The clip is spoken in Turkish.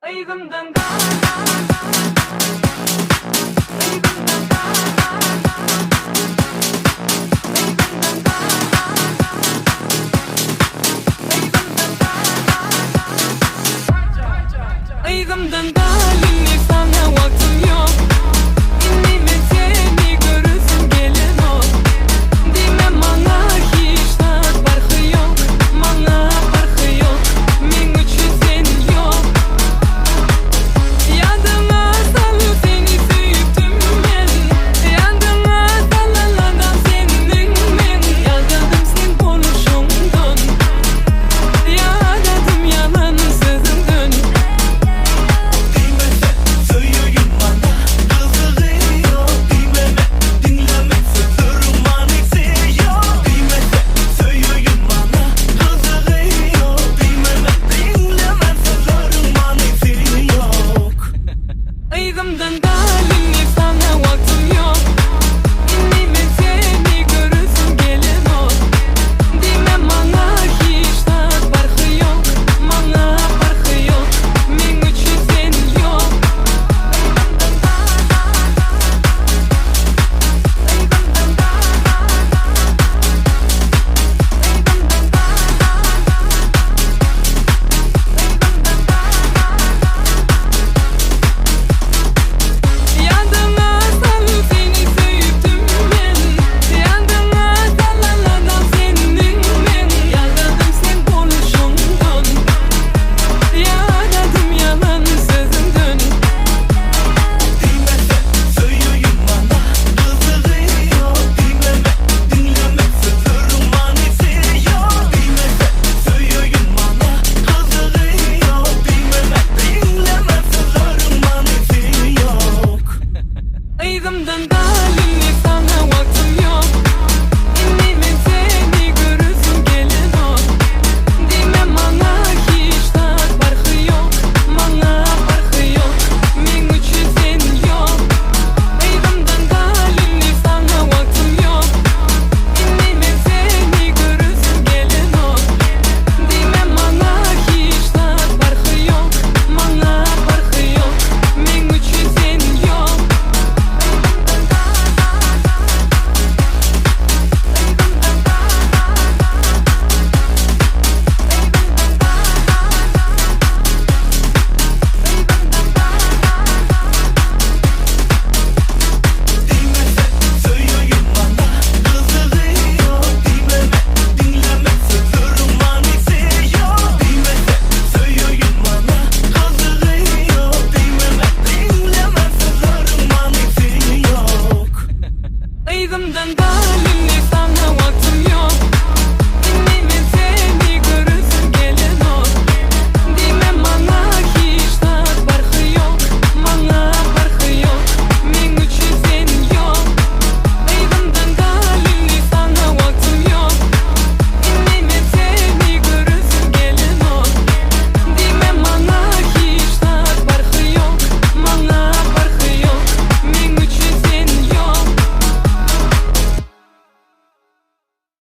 Aygımdan dalim sana vaktim yok. İnime seni görürsün gelin ol. Dime bana hiç farkı yok. Bana farkı yok. Men üçün sen yok. Yadıma salıyor seni süydüm ben. Yadıma salalardan senin men. Yadadım sen konuşundan. Yadadım yalan sözünden. Aygımdan